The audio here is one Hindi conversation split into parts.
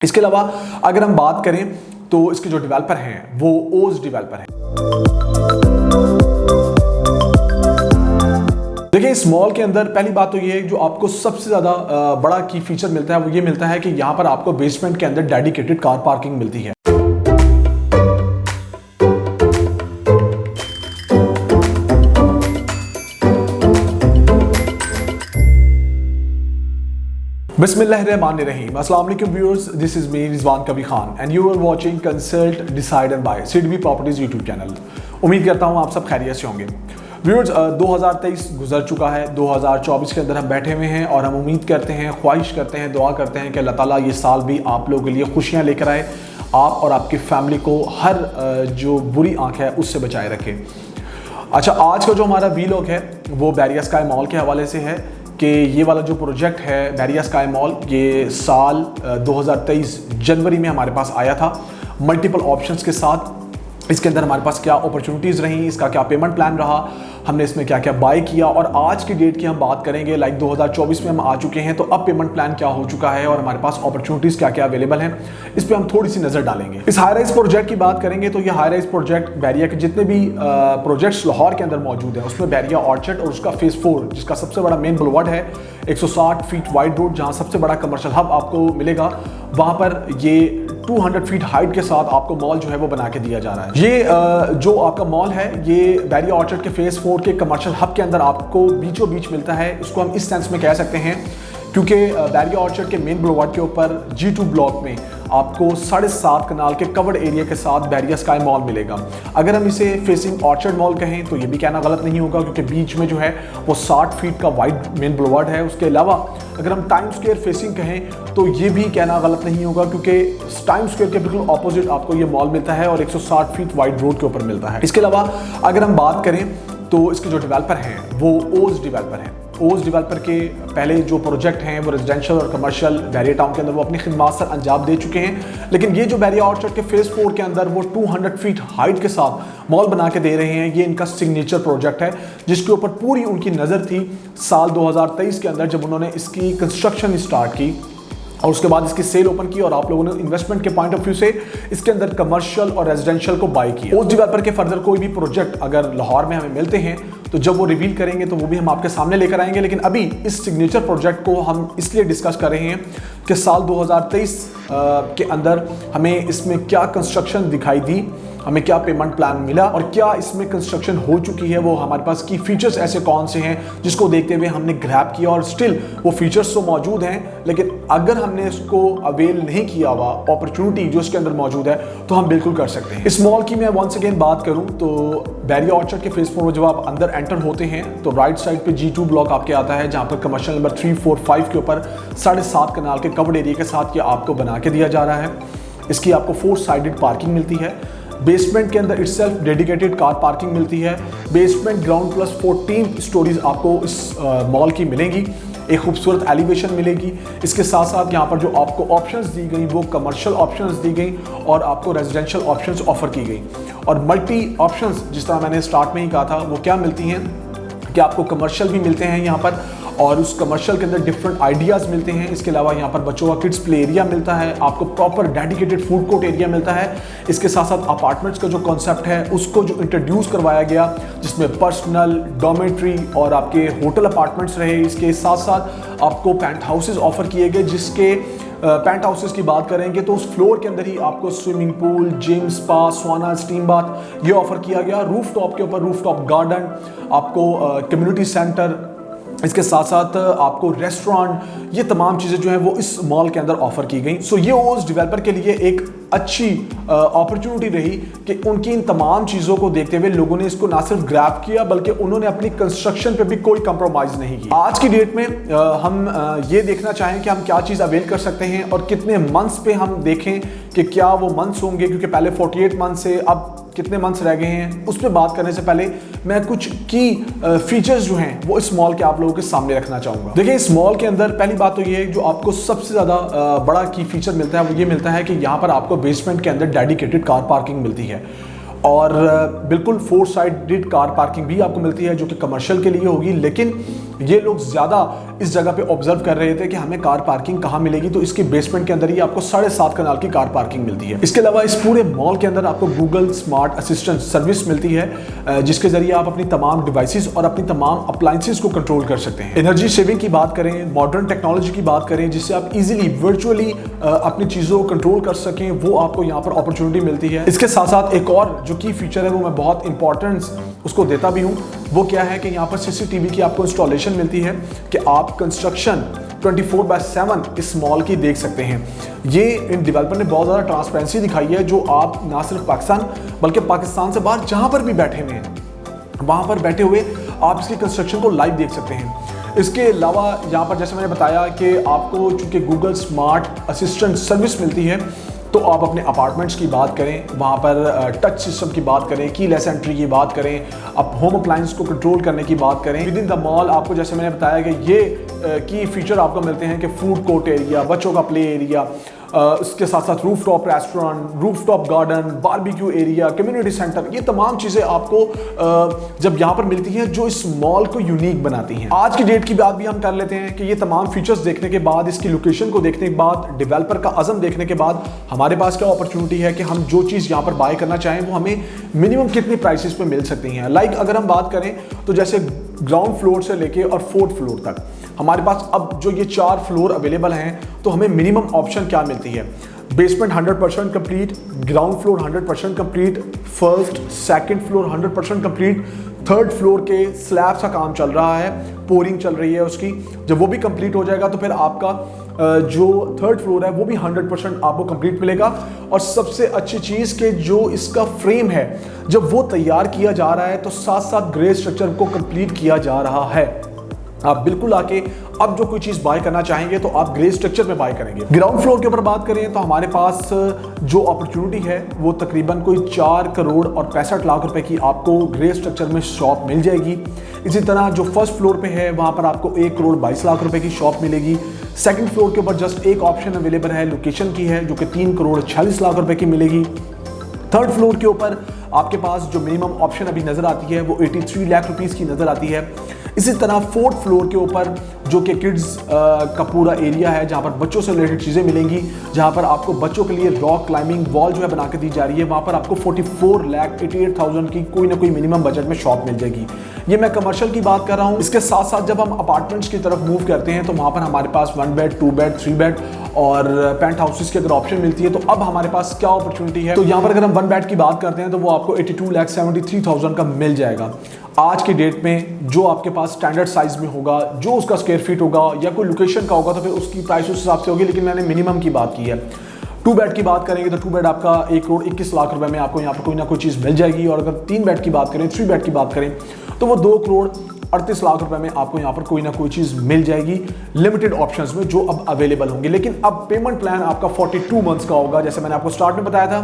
इसके अलावा अगर हम बात करें तो इसके जो डेवलपर हैं वो ओज डेवलपर हैं। देखिए इस मॉल के अंदर पहली बात तो ये है जो आपको सबसे ज़्यादा बड़ा की फीचर मिलता है वो ये मिलता है कि यहाँ पर आपको बेसमेंट के अंदर डेडिकेटेड कार पार्किंग मिलती है। बिस्मिल्लाहिर्रहमानिर्रहीम। अस्सलाम वालेकुम viewers, this is me Rizwan Kabir Khan and you are watching consult decide and by Sidbi properties YouTube channel. उम्मीद करता हूँ आप सब खैरियत से होंगे। व्यूअर्स 2023 गुजर चुका है, 2024 के अंदर हम बैठे हुए हैं और हम उम्मीद करते हैं, ख्वाहिश करते हैं, दुआ करते हैं कि अल्लाह ताला ये साल भी आप लोगों के लिए खुशियाँ लेकर आए, आप और आपकी फैमिली को हर जो बुरी आंख है उससे बचाए रखे। अच्छा, आज का जो हमारा वीलॉग है वो बैरिया स्काई मॉल के हवाले से है कि ये वाला जो प्रोजेक्ट है बैरिया स्काई मॉल, ये साल 2023 जनवरी में हमारे पास आया था मल्टीपल ऑप्शंस के साथ। इसके अंदर हमारे पास क्या अपॉर्चुनिटीज़ रहीं, इसका क्या पेमेंट प्लान रहा, हमने इसमें क्या क्या बाय किया और आज की डेट की हम बात करेंगे। लाइक 2024 में हम आ चुके हैं तो अब पेमेंट प्लान क्या हो चुका है और हमारे पास अपॉर्चुनिटीज़ क्या क्या अवेलेबल हैं, इस पर हम थोड़ी सी नज़र डालेंगे। इस हाई राइज प्रोजेक्ट की बात करेंगे तो ये हाई राइज प्रोजेक्ट बैरिया के जितने भी प्रोजेक्ट्स लाहौर के अंदर मौजूद हैं उसमें बैरिया ऑर्चर्ड और उसका फेज़ 4 जिसका सबसे बड़ा मेन बुलवार्ड है 160 फीट वाइड रोड, जहाँ सबसे बड़ा कमर्शियल हब आपको मिलेगा, वहाँ पर ये 200 फीट हाइट के साथ आपको मॉल जो है वो बना के दिया जा रहा है। ये जो आपका मॉल है ये बैरिया ऑर्चर्ड के फेज़ 4 के कमर्शियल हब के अंदर आपको बीचों बीच मिलता है। इसको हम इस सेंस में कह सकते हैं क्योंकि बैरिया ऑर्चर्ड के मेन बुलवार्ड के ऊपर G2 ब्लॉक में आपको 7.5 कनाल के कवर्ड एरिया के साथ बैरिया स्काई मॉल मिलेगा। अगर हम इसे फेसिंग ऑर्चर्ड मॉल कहें तो ये भी कहना गलत नहीं होगा क्योंकि बीच में जो है वो 60 फीट का वाइड मेन बुलवार्ड है। उसके अलावा अगर हम टाइम स्क्वायर फेसिंग कहें तो ये भी कहना गलत नहीं होगा क्योंकि टाइम स्क्वायर के बिल्कुल ऑपोजिट आपको ये मॉल मिलता है और 160 फीट वाइड रोड के ऊपर मिलता है। इसके अलावा अगर हम बात करें तो इसके जो डेवलपर हैं वो ओज डेवलपर हैं। ओज डेवलपर के पहले जो प्रोजेक्ट हैं वो रेजिडेंशियल और कमर्शियल बैरिया टाउन के अंदर वो अपनी खिदमत सर अंजाम दे चुके हैं, लेकिन ये जो बैरिया ऑर्चर्ड के फेज़ 4 के अंदर वो 200 फीट हाइट के साथ मॉल बना के दे रहे हैं। ये इनका सिग्नेचर प्रोजेक्ट है जिसके ऊपर पूरी उनकी नज़र थी साल 2023 के अंदर जब उन्होंने इसकी कंस्ट्रक्शन स्टार्ट की और उसके बाद इसकी सेल ओपन की और आप लोगों ने इन्वेस्टमेंट के पॉइंट ऑफ व्यू से इसके अंदर कमर्शियल और रेजिडेंशियल को बाय किया। उस डेवलपर के फर्दर कोई भी प्रोजेक्ट अगर लाहौर में हमें मिलते हैं तो जब वो रिवील करेंगे तो वो भी हम आपके सामने लेकर आएंगे, लेकिन अभी इस सिग्नेचर प्रोजेक्ट को हम इसलिए डिस्कस कर रहे हैं कि साल 2023 के अंदर हमें इसमें क्या कंस्ट्रक्शन दिखाई दी, हमें क्या पेमेंट प्लान मिला और क्या इसमें कंस्ट्रक्शन हो चुकी है, वो हमारे पास की फीचर्स ऐसे कौन से हैं जिसको देखते हुए हमने ग्रैब किया और स्टिल वो फीचर्स तो मौजूद हैं, लेकिन अगर हमने इसको अवेल नहीं किया हुआ अपॉर्चुनिटी जो इसके अंदर मौजूद है तो हम बिल्कुल कर सकते हैं। इस मॉल की मैं वंस अगेन बात करूं तो बैरिया ऑर्चर्ड के फेज़ 4 में जब आप अंदर एंटर होते हैं तो राइट साइड पे G2 ब्लॉक आपके आता है जहां पर कमर्शियल नंबर 3, 4, 5 के ऊपर 7.5 कनाल के कवर्ड एरिया के साथ ये आपको बना के दिया जा रहा है। इसकी आपको 4 साइडेड पार्किंग मिलती है। बेसमेंट के अंदर इटसेल्फ डेडिकेटेड कार पार्किंग मिलती है। बेसमेंट ग्राउंड प्लस 14 स्टोरीज आपको इस मॉल की मिलेंगी। एक खूबसूरत एलिवेशन मिलेगी। इसके साथ साथ यहाँ पर जो आपको ऑप्शंस दी गई वो कमर्शियल ऑप्शंस दी गई और आपको रेजिडेंशियल ऑप्शंस ऑफर की गई और मल्टी ऑप्शंस जिस तरह मैंने स्टार्ट में ही कहा था वो क्या मिलती हैं कि आपको कमर्शियल भी मिलते हैं यहाँ पर और उस कमर्शियल के अंदर डिफरेंट आइडियाज़ मिलते हैं। इसके अलावा यहाँ पर बच्चों का किड्स प्ले एरिया मिलता है, आपको proper dedicated food court area मिलता है। इसके साथ साथ अपार्टमेंट्स का जो कॉन्सेप्ट है उसको जो इंट्रोड्यूस करवाया गया जिसमें पर्सनल, डॉर्मेट्री और आपके होटल अपार्टमेंट्स रहे। इसके साथ साथ आपको पेंट हाउसेज ऑफर किए गए जिसके पेंट हाउसेस की बात करेंगे तो उस फ्लोर के अंदर ही आपको स्विमिंग पूल, जिम, स्पा, सौना, स्टीम बाथ ये ऑफर किया गया। रूफ टॉप के ऊपर रूफ टॉप गार्डन, आपको कम्युनिटी सेंटर, इसके साथ साथ आपको रेस्टोरेंट, ये तमाम चीज़ें जो हैं वो इस मॉल के अंदर ऑफर की गई। सो ये उस डेवलपर के लिए एक अच्छी अपॉर्चुनिटी रही कि उनकी इन तमाम चीज़ों को देखते हुए लोगों ने इसको ना सिर्फ ग्रैब किया बल्कि उन्होंने अपनी कंस्ट्रक्शन पे भी कोई कंप्रोमाइज़ नहीं की। आज की डेट में हम ये देखना चाहें कि हम क्या चीज़ अवेल कर सकते हैं और कितने मंथ्स पे हम देखें कि क्या वो मंथ्स होंगे, क्योंकि पहले 48 मंथ से अब कितने मंथ्स रह गए हैं उस पर बात करने से पहले मैं कुछ की फीचर्स जो हैं वो इस मॉल के आप लोगों के सामने रखना चाहूँगा। देखिए इस मॉल के अंदर पहली बात तो ये है जो आपको सबसे ज़्यादा बड़ा की फीचर मिलता है वो ये मिलता है कि यहाँ पर आपको बेसमेंट के अंदर डेडिकेटेड कार पार्किंग मिलती है और बिल्कुल 4 साइडेड कार पार्किंग भी आपको मिलती है जो कि कमर्शियल के लिए होगी, लेकिन ये लोग ज़्यादा इस जगह पे ऑब्जर्व कर रहे थे कि हमें कार पार्किंग कहाँ मिलेगी, तो इसके बेसमेंट के अंदर ही आपको 7.5 कनाल की कार पार्किंग मिलती है। इसके अलावा इस पूरे मॉल के अंदर आपको गूगल स्मार्ट असिस्टेंट सर्विस मिलती है, जिसके जरिए आप अपनी तमाम डिवाइसेस और अपनी तमाम अप्लायंसेस को कंट्रोल कर सकते हैं। एनर्जी सेविंग की बात करें, मॉडर्न टेक्नोलॉजी की बात करें, जिससे आप इजीली वर्चुअली अपनी चीज़ों को कंट्रोल कर सकें, वो आपको यहाँ पर अपॉर्चुनिटी मिलती है। इसके साथ साथ एक और जो की फीचर है वो मैं बहुत इंपॉर्टेंस उसको देता भी हूँ, वो क्या है कि यहाँ पर CCTV की आपको इंस्टॉलेशन मिलती है कि आप कंस्ट्रक्शन 24/7 इस मॉल की देख सकते हैं। ये इन डेवलपर ने बहुत ज़्यादा ट्रांसपेरेंसी दिखाई है, जो आप ना सिर्फ पाकिस्तान बल्कि पाकिस्तान से बाहर जहाँ पर भी बैठे हुए हैं वहाँ पर बैठे हुए आप इसकी कंस्ट्रक्शन को लाइव देख सकते हैं। इसके अलावा यहाँ पर जैसे मैंने बताया कि आपको चूँकि गूगल स्मार्ट असिस्टेंट सर्विस मिलती है, तो आप अपने अपार्टमेंट्स की बात करें, वहाँ पर टच सिस्टम की बात करें, कीलेस एंट्री की बात करें, आप होम अप्लायंस को कंट्रोल करने की बात करें विद इन द मॉल। आपको जैसे मैंने बताया कि ये की फीचर आपको मिलते हैं कि फूड कोर्ट एरिया, बच्चों का प्ले एरिया, उसके साथ साथ rooftop restaurant, rooftop garden, barbecue area, community centre, ये तमाम चीज़ें आपको जब यहाँ पर मिलती हैं जो इस मॉल को यूनिक बनाती हैं। आज की डेट की बात भी हम कर लेते हैं कि ये तमाम फीचर्स देखने के बाद, इसकी लोकेशन को देखने के बाद, डेवलपर का अज़म देखने के बाद हमारे पास क्या अपॉर्चुनिटी है कि हम जो चीज़ यहाँ पर बाय करना चाहें वो हमें मिनिमम कितनी प्राइसेस पे मिल सकती हैं। लाइक अगर हम बात करें तो जैसे ग्राउंड फ्लोर से लेके और 4th फ्लोर तक हमारे पास अब जो ये 4 फ्लोर अवेलेबल हैं, तो हमें मिनिमम ऑप्शन क्या मिलती है? Basement 100% complete, ground floor 100% complete, first second floor 100% complete, 3rd floor के स्लैब का काम चल रहा है, पोरिंग चल रही है उसकी। जब वो भी कंप्लीट हो जाएगा तो फिर आपका जो 3rd फ्लोर है वो भी 100% आपको कंप्लीट मिलेगा। और सबसे अच्छी चीज़ कि जो इसका फ्रेम है जब वो तैयार किया जा रहा है तो साथ साथ ग्रे स्ट्रक्चर को कंप्लीट किया जा रहा है। आप बिल्कुल आके अब जो कोई चीज़ बाय करना चाहेंगे तो आप ग्रे स्ट्रक्चर में बाय करेंगे। ग्राउंड फ्लोर के ऊपर बात करें तो हमारे पास जो अपॉर्चुनिटी है वो तकरीबन कोई 4 करोड़ और 65 लाख रुपए की आपको ग्रे स्ट्रक्चर में शॉप मिल जाएगी। इसी तरह जो फर्स्ट फ्लोर पे है वहाँ पर आपको 1 करोड़ 22 लाख रुपए की शॉप मिलेगी। सेकंड फ्लोर के ऊपर जस्ट एक ऑप्शन अवेलेबल है लोकेशन की है, जो कि 3 करोड़ 46 लाख रुपए की मिलेगी। 3rd फ्लोर के ऊपर आपके पास जो मिनिमम ऑप्शन अभी नज़र आती है वो 83 लाख रुपीस की नज़र आती है। इसी तरह 4th फ्लोर के ऊपर जो कि किड्स का पूरा एरिया है, जहाँ पर बच्चों से रिलेटेड चीज़ें मिलेंगी, जहाँ पर आपको बच्चों के लिए रॉक क्लाइंबिंग वॉल जो है बना के दी जा रही है, वहाँ पर आपको 44,88,000 की कोई ना कोई मिनिमम बजट में शॉप मिल जाएगी। ये मैं कमर्शियल की बात कर रहा हूँ। इसके साथ साथ जब हम अपार्टमेंट्स की तरफ मूव करते हैं तो वहाँ पर हमारे पास 1 बेड, 2 बेड, 3 बेड और पेंट हाउसेस की अगर ऑप्शन मिलती है तो अब हमारे पास क्या अपॉर्चुनिटी है। तो यहाँ पर अगर हम 1 बेड की बात करते हैं तो वो आपको 82,73,000 का मिल जाएगा। आज की डेट में जो आपके पास स्टैंडर्ड साइज में होगा, जो उसका स्क्वायर फीट होगा या कोई लोकेशन का होगा तो फिर उसकी प्राइस उस हिसाब से होगी, लेकिन मैंने मिनिमम की बात की है। 2 बेड की बात करेंगे तो 2 बेड आपका 1 करोड़ 21 लाख रुपए में आपको यहाँ पर कोई ना कोई चीज़ मिल जाएगी। और अगर 3 बेड की बात करें, 3 बेड की बात करें तो वो 2 करोड़ 38 लाख रुपए में आपको यहाँ पर कोई ना कोई चीज़ मिल जाएगी लिमिटेड ऑप्शंस में जो अब अवेलेबल होंगे। लेकिन अब पेमेंट प्लान आपका 42 मंथ्स का होगा। जैसे मैंने आपको स्टार्ट में बताया था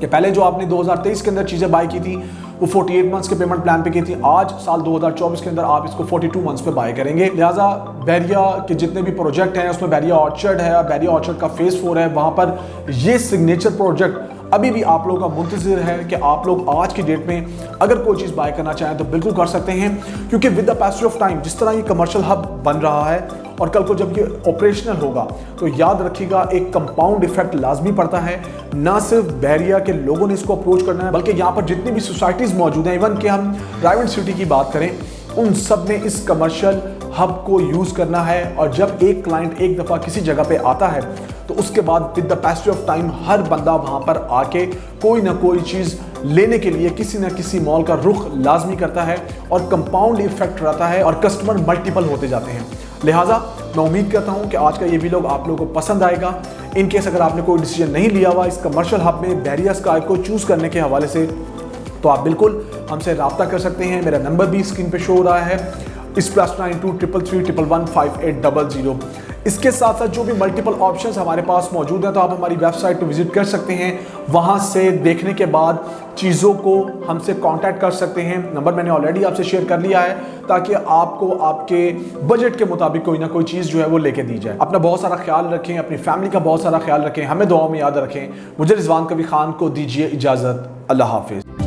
कि पहले जो आपने 2023 के अंदर चीज़ें बाय की थी वो 48 मंथ्स के पेमेंट प्लान पे की थी। आज साल 2024 के अंदर आप इसको 42 मंथ्स पे बाय करेंगे। लिहाजा बैरिया के जितने भी प्रोजेक्ट हैं उसमें बैरिया ऑर्चर्ड है, बैरिया ऑर्चर्ड का फेज़ 4 है, वहाँ पर ये सिग्नेचर प्रोजेक्ट अभी भी आप लोगों का मुंतज़िर है कि आप लोग आज की डेट में अगर कोई चीज़ बाय करना चाहें तो बिल्कुल कर सकते हैं। क्योंकि with the passage of time जिस तरह ये कमर्शियल हब बन रहा है और कल को जब ये ऑपरेशनल होगा तो याद रखिएगा एक कंपाउंड इफेक्ट लाजमी पड़ता है। ना सिर्फ बैरिया के लोगों ने इसको अप्रोच करना है बल्कि यहाँ पर जितनी भी सोसाइटीज़ मौजूद हैं, इवन कि हम राइवल सिटी की बात करें, उन सब ने इस कमर्शियल हब को यूज़ करना है। और जब एक क्लाइंट एक दफ़ा किसी जगह पे आता है तो उसके बाद with the passage of time हर बंदा वहाँ पर आके कोई ना कोई चीज़ लेने के लिए किसी न किसी मॉल का रुख लाजमी करता है और कंपाउंड इफेक्ट रहता है और कस्टमर मल्टीपल होते जाते हैं। लिहाजा मैं उम्मीद करता हूँ कि आज का ये वीडियो आप लोगों को पसंद आएगा। इन केस अगर आपने कोई डिसीजन नहीं लिया हुआ इस कमर्शियल हब में बैरिया स्काई को चूज़ करने के हवाले से तो आप बिल्कुल हमसे रब्ता कर सकते हैं। मेरा नंबर भी स्क्रीन पे शो हो रहा है, इस +92 333 111 5800। इसके साथ साथ जो भी मल्टीपल ऑप्शंस हमारे पास मौजूद हैं तो आप हमारी वेबसाइट पर विजिट कर सकते हैं। वहां से देखने के बाद चीज़ों को हमसे कांटेक्ट कर सकते हैं। नंबर मैंने ऑलरेडी आपसे शेयर कर लिया है ताकि आपको आपके बजट के मुताबिक कोई ना कोई चीज़ जो है वो लेके दी जाए। अपना बहुत सारा ख्याल रखें, अपनी फैमिली का बहुत सारा ख्याल रखें, हमें दुआ में याद रखें। मुझे रिजवान कवी खान को दीजिए इजाज़त। अल्लाह हाफिज़।